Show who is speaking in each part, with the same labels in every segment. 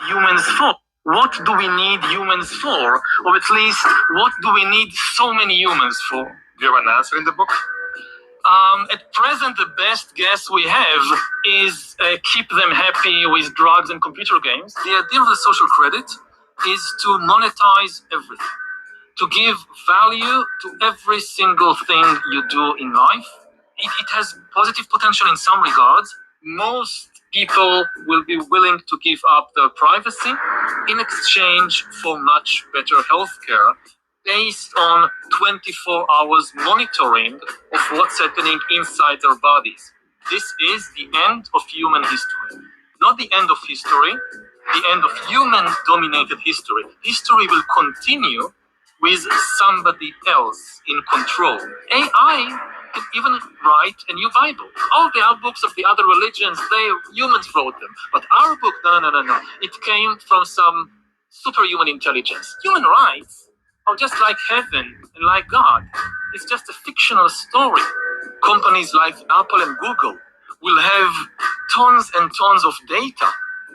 Speaker 1: humans for? What do we need humans for? Or at least, what do we need so many humans for? Do you have an answer in the book? At present, the best guess we have is keep them happy with drugs and computer games. The idea of the social credit is to monetize everything, to give value to every single thing you do in life. It has positive potential in some regards. Most people will be willing to give up their privacy in exchange for much better healthcare based on 24 hours monitoring of what's happening inside their bodies. This is the end of human history. Not the end of history, the end of human dominated history. History will continue with somebody else in control. AI can even write a new Bible. All the other books of the other religions, humans wrote them. But our book, no. It came from some superhuman intelligence. Human rights are just like heaven and like God. It's just a fictional story. Companies like Apple and Google will have tons and tons of data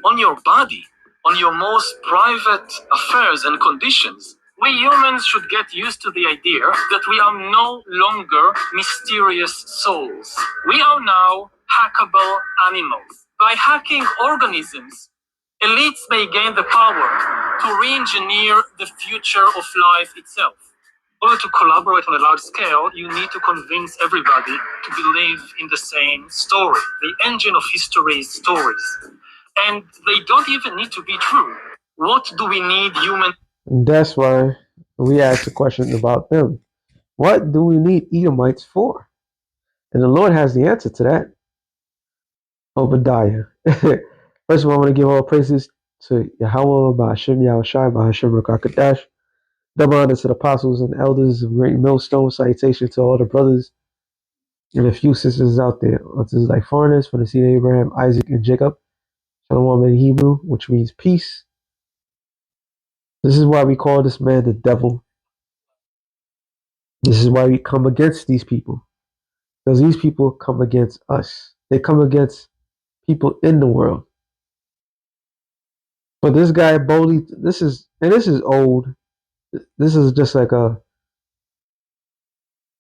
Speaker 1: on your body, on your most private affairs and conditions. We humans should get used to the idea that we are no longer mysterious souls. We are now hackable animals. By hacking organisms, elites may gain the power to re-engineer the future of life itself. In order to collaborate on a large scale, you need to convince everybody to believe in the same story. The engine of history is stories. And they don't even need to be true. What do we need humans?
Speaker 2: That's why we asked the question about them. What do we need Edomites for? And the Lord has the answer to that. Obadiah. First of all, I want to give all praises to Yahweh, Ba'ashem Yahushai, Ba'ashem Rakakadash. Double honor to the apostles and elders of Great Millstone. Salutation to all the brothers and a few sisters out there. This is like foreigners from the seed of Abraham, Isaac, and Jacob. Shalom in Hebrew, which means peace. This is why we call this man the devil. This is why we come against these people. Because these people come against us. They come against people in the world. But this guy boldly, this is old. This is just like a,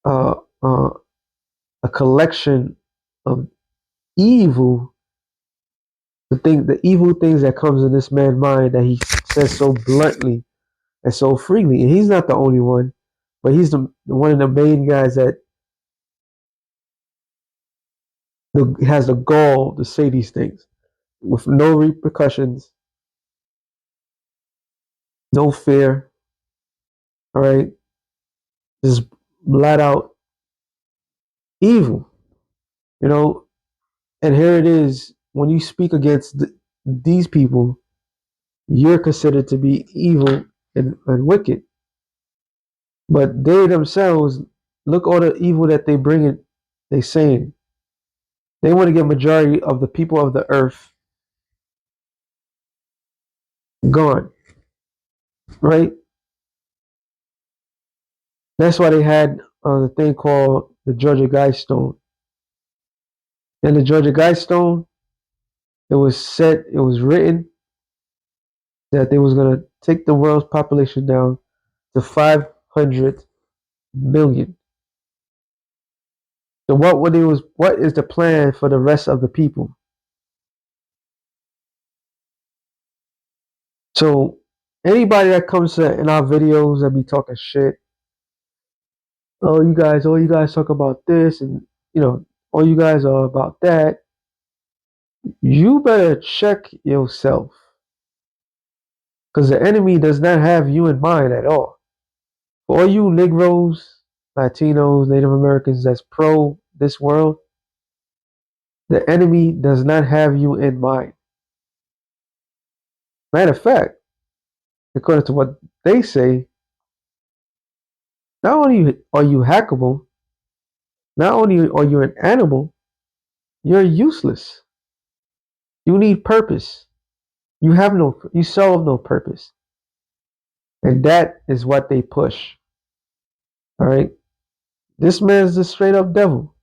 Speaker 2: a collection of evil, the evil things that comes in this man's mind that he says so bluntly and so freely. And he's not the only one, but he's the one of the main guys that has the gall to say these things with no repercussions, no fear. All right, just flat out evil, you know. And here it is: when you speak against these people, you're considered to be evil and wicked. But they themselves, look all the evil that they bring in. They saying they want to get majority of the people of the earth gone, right? That's why they had the thing called the Georgia Guidestone. And the Georgia Guidestone, it was written that they was gonna take the world's population down to 500 million. So what is the plan for the rest of the people? So anybody that comes in our videos that be talking shit, all you guys talk about this, and all you guys are about that. You better check yourself, because the enemy does not have you in mind at all. For all you Negroes, Latinos, Native Americans that's pro this world, the enemy does not have you in mind. Matter of fact, according to what they say, not only are you hackable, not only are you an animal, you're useless. You need purpose. You solve no purpose. And that is what they push. All right. This man's the straight up devil.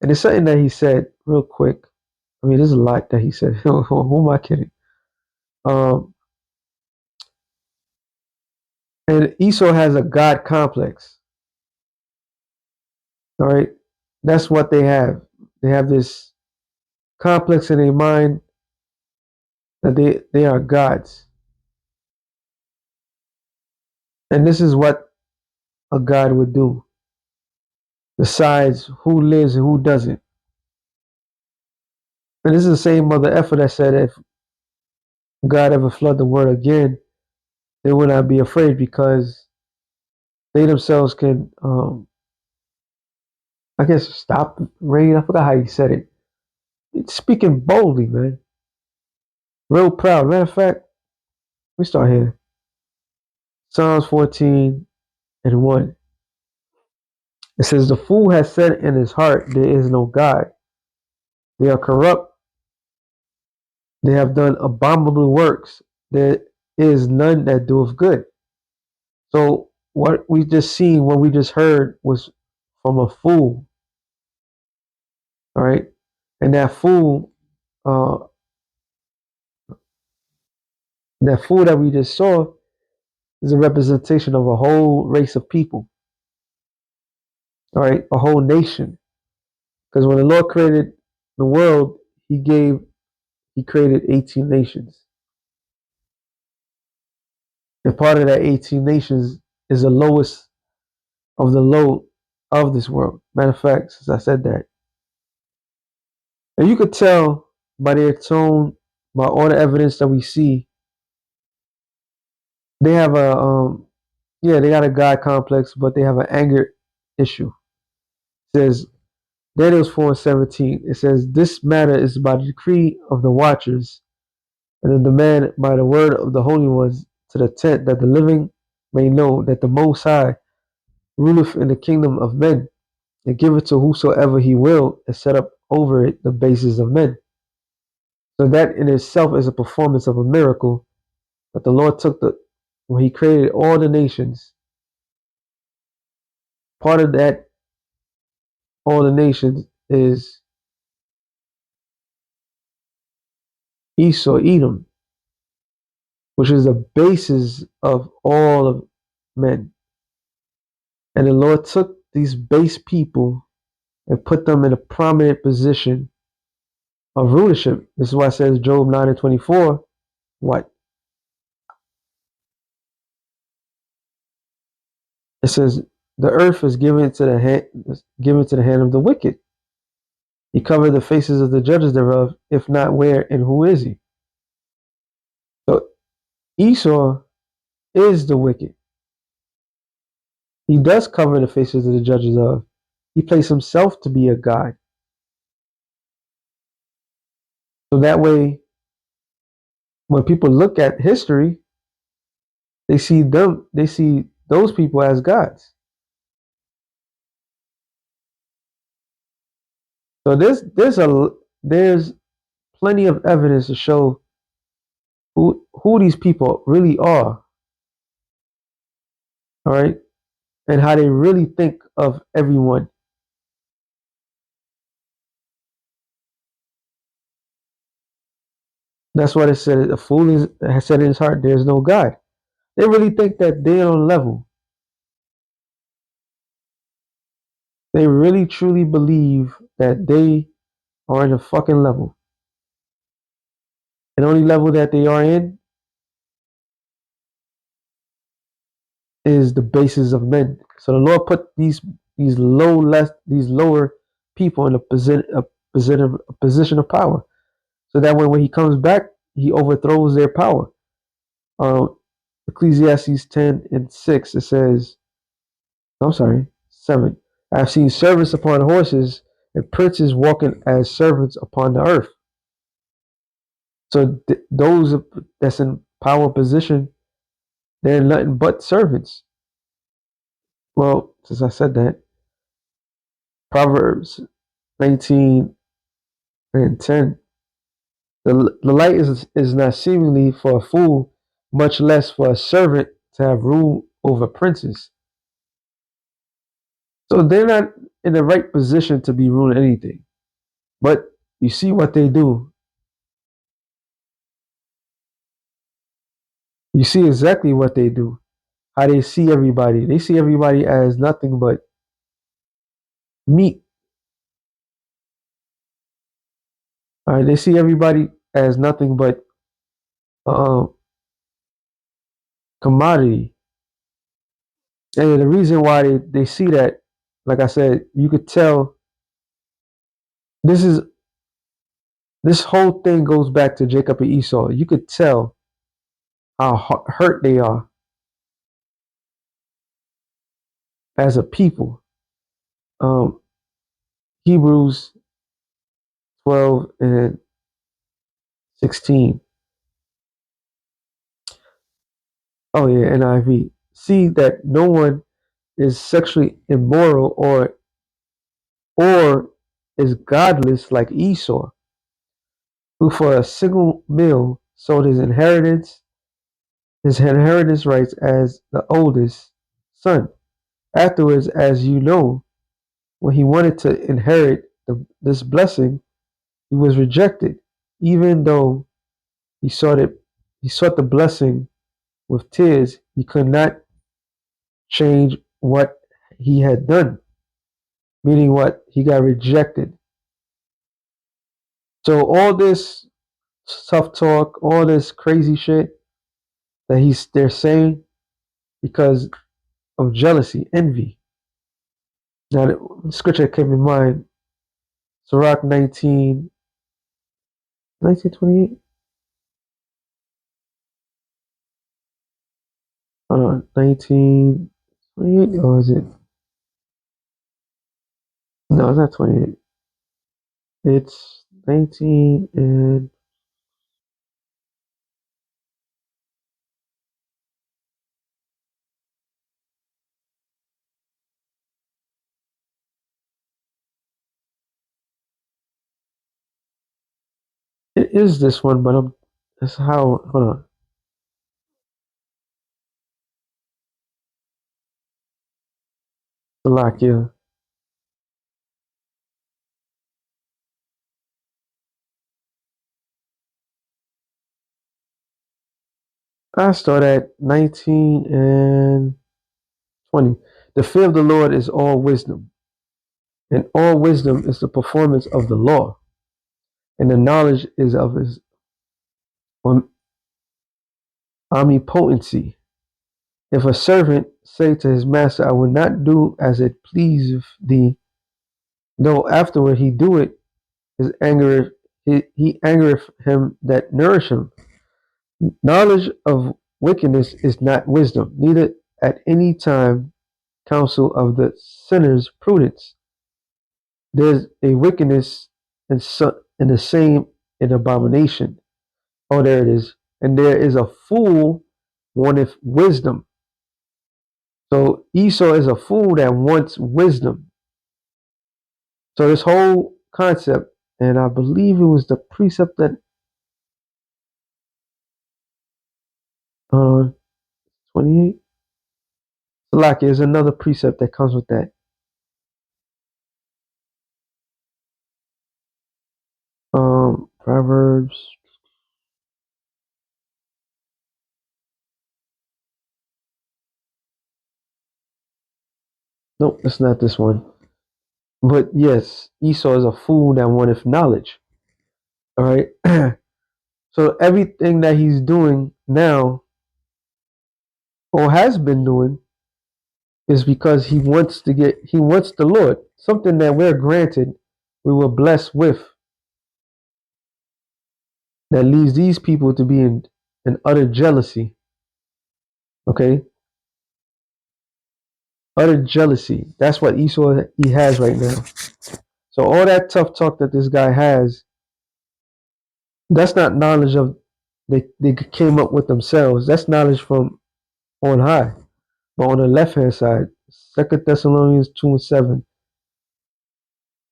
Speaker 2: And it's something that he said real quick. I mean, there's a lot that he said. Who am I kidding? Um, and Esau has a God complex. All right, that's what they have. They have this complex in their mind that they are gods, and this is what a god would do: decides who lives and who doesn't. And this is the same mother effer that said if God ever flood the world again, they would not be afraid because they themselves can, I guess, stop rain. I forgot how he said it. It's speaking boldly, man. Real proud. Matter of fact, we start here. Psalms 14 and 1. It says, the fool has said in his heart, there is no God. They are corrupt. They have done abominable works. There is none that doeth good. So what we just seen, what we just heard was from a fool. All right. And uh, that fool that we just saw is a representation of a whole race of people. All right. A whole nation. Because when the Lord created the world, he created 18 nations. And part of that 18 nations is the lowest of the low of this world. Matter of fact, since I said that, and you could tell by their tone, by all the evidence that we see, they have they got a God complex, but they have an anger issue. It says Daniel 4:17. It says this matter is by the decree of the watchers, and the demand by the word of the holy ones to the tent that the living may know that the Most High ruleth in the kingdom of men, and giveth to whosoever he will, and set up over it the bases of men. So that in itself is a performance of a miracle that the Lord took when he created all the nations. Part of that, all the nations, is Esau, Edom, which is the basis of all of men. And the Lord took these base people and put them in a prominent position of rulership. This is why it says Job 9 and 24, what? It says the earth is given to the hand of the wicked. He covered the faces of the judges thereof, if not where and who is he? So Esau is the wicked. He does cover the faces of the judges of. He placed himself to be a god. So that way, when people look at history, they see those people as gods. So there's plenty of evidence to show who these people really are, all right, and how they really think of everyone. That's what it said. A fool has said in his heart, "There is no God." They really think that they're on level. They really truly believe that they are in a fucking level. And the only level that they are in is the basis of men. So the Lord put these lower people in a position of power. So that when he comes back, he overthrows their power. Um, Ecclesiastes 10 and 6, it says, I'm sorry, 7. I have seen servants upon horses and princes walking as servants upon the earth. So those that's in power position, they're nothing but servants. Well, since I said that, Proverbs 19 and 10, the light is not seemingly for a fool, much less for a servant to have rule over princes. So they're not in the right position to be ruling anything. But you see what they do. You see exactly what they do. How they see everybody. They see everybody as nothing but meat. All right, they see everybody as nothing but uh, commodity. And the reason why they see that, like I said, you could tell this is this whole thing goes back to Jacob and Esau. You could tell how hurt they are as a people. Um, Hebrews 12 and 16. Oh yeah, NIV. See that no one is sexually immoral or is godless like Esau, who for a single meal sold his inheritance rights as the oldest son. Afterwards, as you know, when he wanted to inherit this blessing, he was rejected, even though he sought it. He sought the blessing with tears. He could not change what he had done, meaning what he got rejected. So all this tough talk, all this crazy shit that they're saying because of jealousy, envy. Now, the scripture that came in mind, Sirach 1928. Hold on, 1928, or is it? No, it's not 28. It's 19 and it is this one, but that's how, hold on, Salakia. I start at 19 and 20. The fear of the Lord is all wisdom, and all wisdom is the performance of the law, and the knowledge is of his omnipotency. If a servant say to his master, I will not do as it pleaseth thee, though afterward he do it, his anger he angereth him that nourish him. Knowledge of wickedness is not wisdom, neither at any time counsel of the sinner's prudence. There's a wickedness in the same an abomination. Oh, there it is. And there is a fool wanteth wisdom. So Esau is a fool that wants wisdom. So this whole concept, and I believe it was the precept that 28. Salaki is another precept that comes with that. Proverbs. Nope, it's not this one. But yes, Esau is a fool that wanteth knowledge. All right. So everything that he's doing now, or has been doing, is because he wants the Lord, something that we're granted, we were blessed with, that leads these people to be in utter jealousy. Okay, utter jealousy. That's what Esau he has right now. So all that tough talk that this guy has, that's not knowledge of they came up with themselves. That's knowledge from on high. But on the left hand side, 2 Thessalonians 2:7.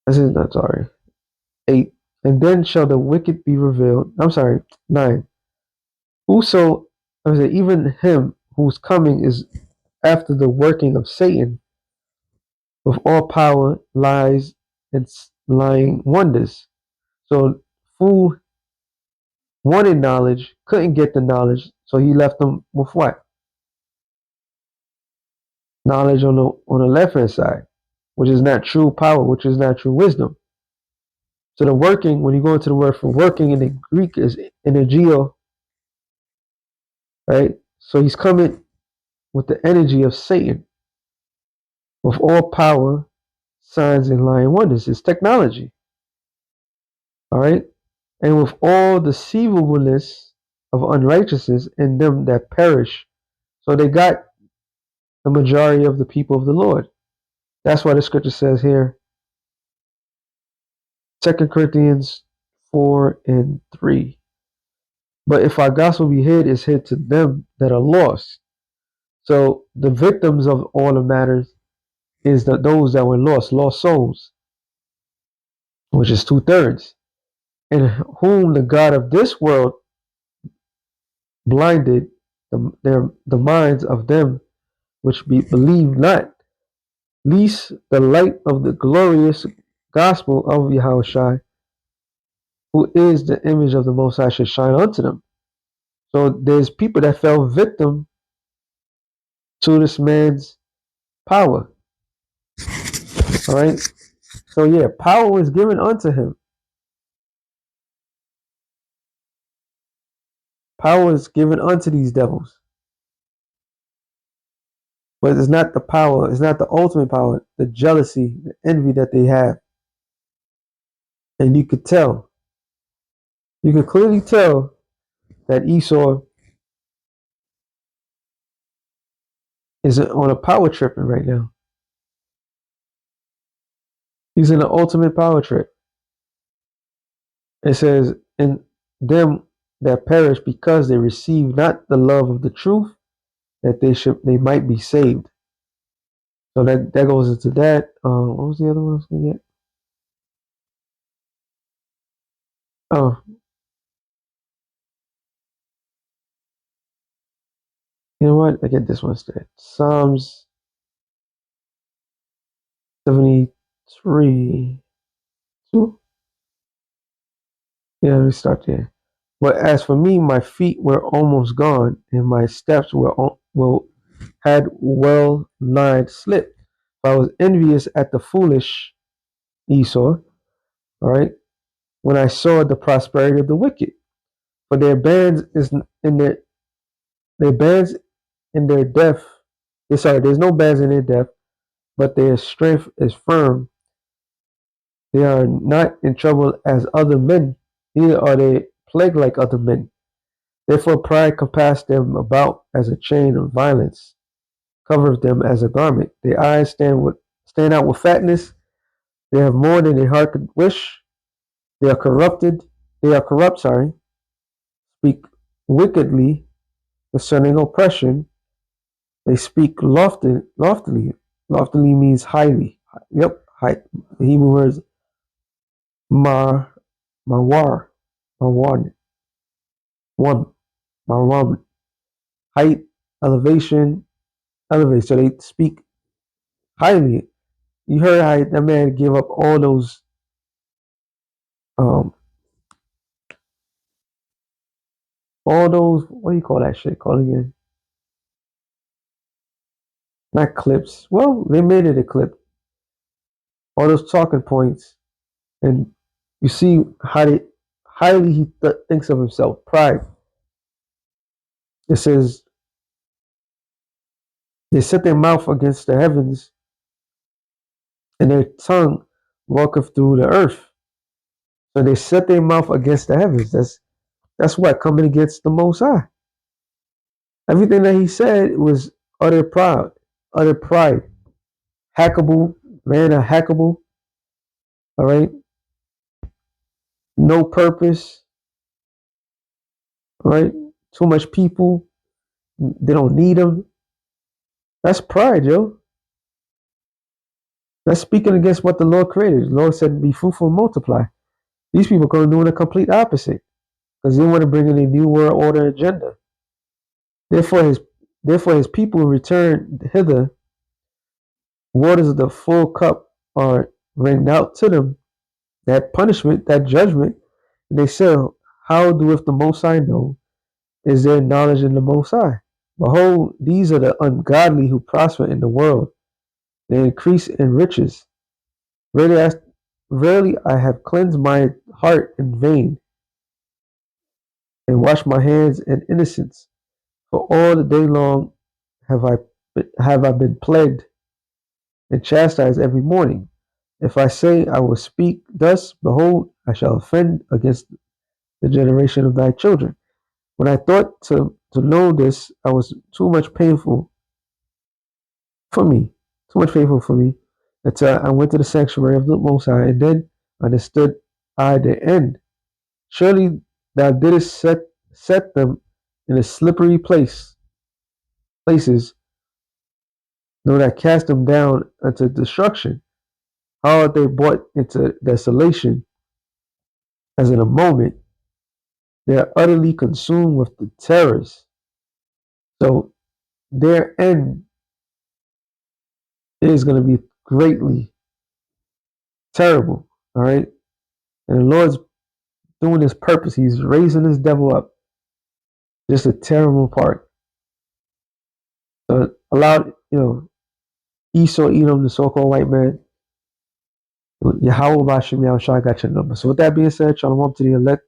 Speaker 2: This is not sorry. 8. And then shall the wicked be revealed. I'm sorry, 9. Whoso, I say, even him whose coming is after the working of Satan with all power, lies, and lying wonders. So, fool wanted knowledge, couldn't get the knowledge, so he left them with what? Knowledge on the left hand side, which is not true power, which is not true wisdom. So the working, when you go into the word for working in the Greek, is energeo, right? So he's coming with the energy of Satan, with all power, signs, and lying wonders. It's technology, all right? And with all deceivableness of unrighteousness in them that perish. So they got the majority of the people of the Lord. That's why the scripture says here, 2 Corinthians 4 and 3. But if our gospel be hid, it's hid to them that are lost. So the victims of all the matters is those that were lost souls, which is 2/3, in whom the God of this world blinded the minds of them which believe not, lest the light of the glorious gospel of Yahushua, who is the image of the Most High, should shine unto them. So there's people that fell victim to this man's power. All right. So yeah, power was given unto him. Power is given unto these devils. But it's not the power, it's not the ultimate power, the jealousy, the envy that they have. And you could tell, you could clearly tell that Esau is on a power tripping right now. He's in the ultimate power trip. It says, in them that perish because they receive not the love of the truth, that they might be saved. So that goes into that. What was the other one I was gonna get? Oh, you know what? I get this one instead. Psalms 73. Two? Yeah, let me start there. But as for me, my feet were almost gone, and my steps had well nigh slipped. I was envious at the foolish Esau, all right, when I saw the prosperity of the wicked. For their bands is in their bands in their death. Sorry, there's no bands in their death, but their strength is firm. They are not in trouble as other men, neither are they plagued like other men. Therefore pride compassed them about as a chain of violence, covers them as a garment. Their eyes stand out with fatness. They have more than their heart could wish. They are corrupted. They are corrupt, speak wickedly concerning oppression. They speak loftily. Loftily means highly. Yep, high. The Hebrew word is mar, marwar, marwan, one, marwan. Height, elevation, elevate. So they speak highly. You heard how that man give up um, all those. What do you call that shit? Call it again? Not clips. Well, they made it a clip. All those talking points, and you see how highly he thinks of himself. Pride. It says they set their mouth against the heavens, and their tongue walketh through the earth. So they set their mouth against the heavens. That's what coming against the Most High. Everything that he said was utter pride, hackable, man, a hackable. All right, no purpose. All right, too much people. They don't need them. That's pride, yo. That's speaking against what the Lord created. The Lord said, "Be fruitful and multiply." These people are doing the complete opposite because they want to bring in a new world order agenda. Therefore, his people return hither. Waters of the full cup are rained out to them. That punishment, that judgment. And they say, how doeth the Most High know? Is there knowledge in the Most High? Behold, these are the ungodly who prosper in the world. They increase in riches. Verily I, verily I have cleansed my heart in vain, and washed my hands in innocence. For all the day long have I been plagued and chastised every morning. If I say I will speak thus, behold, I shall offend against the generation of thy children. When I thought to know this, I was too much painful for me, too much painful for me, until I went to the sanctuary of the Most High, and then understood I the end. Surely thou didst set them in a slippery places, though that cast them down unto destruction. How are they brought into desolation, as in a moment they are utterly consumed with the terrors. So their end is going to be greatly terrible. All right. And the Lord's doing his purpose. He's raising this devil up. Just a terrible part. So allowed, Esau, Edom, the so-called white man, Yahweh Bashem Yahushua got your number. So with that being said, shalom to the elect,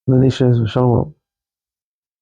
Speaker 2: the nations, shalom.